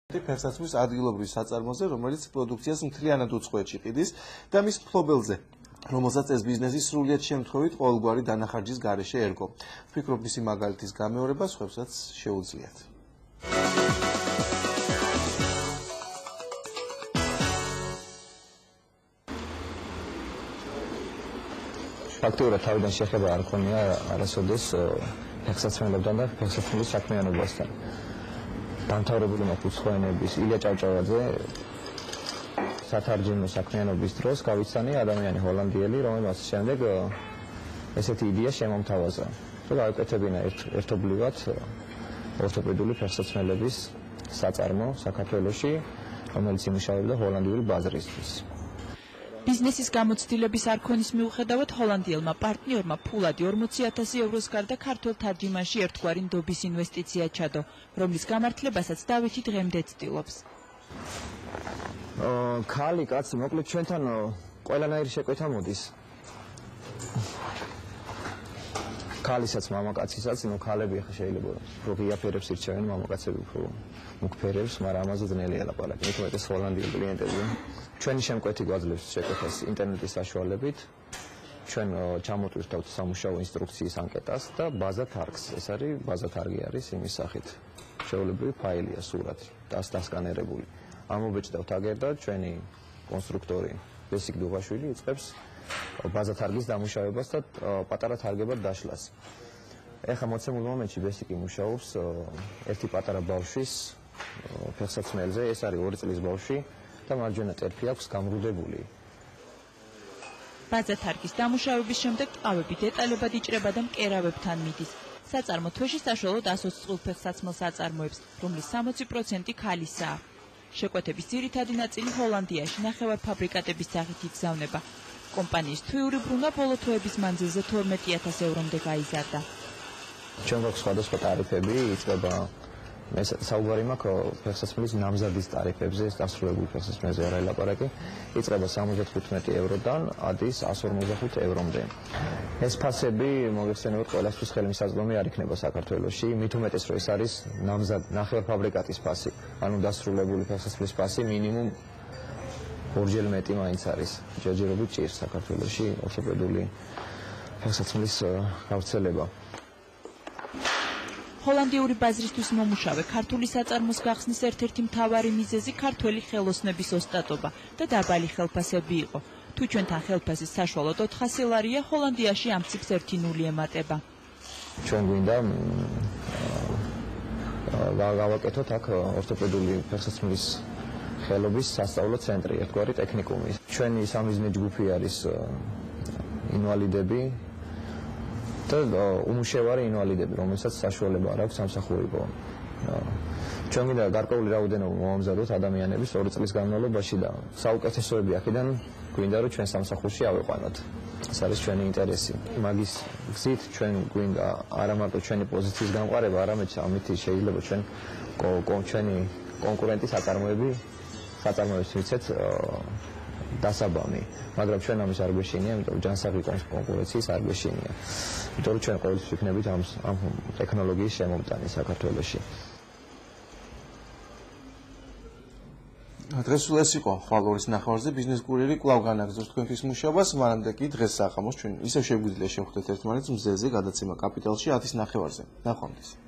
ფეხსაცმლის ადგილობრივ საწარმოზე, რომელიც პროდუქციას მთლიანად უცხოეთში ყიდის და მის მფლობელზე, რომელსაც ეს ბიზნესი სრულიად შემთხვევით ყოველგვარი დანახარჯის გარეშე ერგო. ვფიქრობ, მისი მაგალითის გამეორება სხვებსაც შეუძლიათ. ფაქტიურად თავიდან შეხება არ ქონია არასოდეს ფეხსაცმელებთან და ფეხსაცმლის საქმიანობასთან. დამთავრებული მაქვს უცხოენების ილია ჭავჭავაძე სათარჯიმო საქმიანობის დროს გავიცანი ადამიანი ჰოლანდიელი, რომელმაც შემდეგ ესეთი იდეა შემომთავაზა, რომ გავაკეთებინა ერთობლივად ორთოპედიული ფეხსაცმელების საწარმო საქართველოში, რომელიც იმუშავებდა ჰოლანდიური ბაზრისთვის. ბიზნესის გამოცდილების არქონის მიუხედავად ჰოლანდიელმა პარტნიორმა ფულადი 40,000 ევროს გარდა ქართულ თარჯიმანში ერთგვარი ნდობის ინვესტიცია ჩადო, რომლის გამართლებასაც დავითი დღემდე ცდილობს. ქალი კაცი მოკლედ ჩვენთან ყველანაირი შეკვეთა მოდის. ქალისაც, მამაკაცისაც, ქალები ახლა შეიძლება უფრო ღიაფერებს ირჩევენ, მამაკაცები უფრო მუქ ფერებს, მაგრამ ამაზე ძნელია ლაპარაკი. მეტყვით ჰოლანდიელი კლიენტები ჩვენი შემკვეთი გვაძლევს შეკვეთას ინტერნეტის საშუალებით. ჩვენ ჩამოტვირთავთ სამუშაო ინსტრუქციის ანკეტას და ბაზა თარგს. ეს არის ბაზა თარგი არის იმის სახით. ჩვეულებრივი ფაილია, სურათი, დასკანერებული. ამობეჭდავთ აგერდა ჩვენი კონსტრუქტორი ბესიკ დუღაშვილი იწყებს ბაზა თარგის დამუშავებას და პატარა თარგებად დაშლას. ეხლა მოცემულ მომენტში ბესიკი მუშაობს ერთი პატარა ბავშვის ფეხსაცმელზე, ეს არის 2 წლის ბავშვი და მარჯვენა ტერფი აქვს გამრუდებული. ბაზა თარგის დამუშავების შემდეგ ტყავები დეტალებად იჭრება და მკერავებთან მიდის. საწარმო თვეში საშუალოდ 120 წყვილფეხსაცმელს აწარმოებს, რომლის 60% ქალისაა. შეკვეთების ძირითადი ნაწილი ჰოლანდიაში ნახევარფაბრიკატების სახით იგზავნება. კომპანიის თვიური ბრუნა ბოლო თვეების მანძილზე 12,000 ევრომდე გაიზარდა. ჩვენ გვაქვს სხვადასხვა ტარიფები, იწყება საუბარი მაქვს ფეხსაცმლის ნამზადის ტარიფებზე, დასრულებული ფეხსაცმელზე არ ელაპარაკი, იწყება 75 ევროდან ადის 155 ევრომდე. ეს ფასები მოგეხსენებათ ყველასთვის ხელმისაწვდომი არ იქნება საქართველოში, მით უმეტეს რომ ეს არის ნახევარფაბრიკატის ფასი, ანუ დასრულებული ფეხსაცმლის ფასი მინიმუმ ორჯერ მეტი მაინც არის. ჯერჯერობით ჭირს საქართველოში ორთოპედიული ფეხსაცმლის გავრცელება. ჰოლანდიური ბაზრისთვის მომუშავე ქართული საწარმოს გახსნის ერთ-ერთი მთავარი მიზეზი ქართველი ხელოსნების ოსტატობა და დაბალი ხელფასები იყო. თუ ჩვენთან ხელფასის საშუალოდ 400 ლარია, ჰოლანდიაში ამ ციფრს 1 ემატება. ჩვენ გვინდა გავაკეთოთ აქ ორთოპედიული ფეხსაცმლის ხელობის სასწავლო ცენტრი, ერთგვარი ტექნიკუმი. ჩვენი სამიზნე ჯგუფი არის ინვალიდები და უმუშევარი ინვალიდები, რომელსაც საშუალება არ აქვს სამსახურებო. ჩვენ გვინდა გარკვეული რაოდენობა მომამზადოთ ადამიანების 2 წლის განმავლობაში და საუკეთესოები აქედან გვინდა რომ ჩვენ სამსახურში ავიყვანოთ. ეს არის ჩვენი ინტერესი. მაგის გზით ჩვენ გვინდა არა მარტო ჩვენი პოზიციის გამყარება, არამედ ამით შეიძლება ჩვენი კონკურენტის საწარმოების ვიცეთ დასაბამი, მაგრამ ჩვენ ამის არ გვეშინია, იმიტომ ჯანსაღი კონკურენციის არ გვეშინია. იმიტომ რომ ჩვენ ყოველთვის ვიქნებით ამ ტექნოლოგიის შემომტანი საქართველოში. დღეს სულ ეს იყო ხვალორის ნახევარზე ბიზნეს კურიერი კვლავ განაგრძობს თქვენთვის მუშაობას, მანამდე კი დღეს საღამოს ჩვენ ისევ შეგვიძლია შევხვდეთ ერთმანეთს მზეზე გადაცემა კაპიტალში 10:09-ზე. ნახვამდის.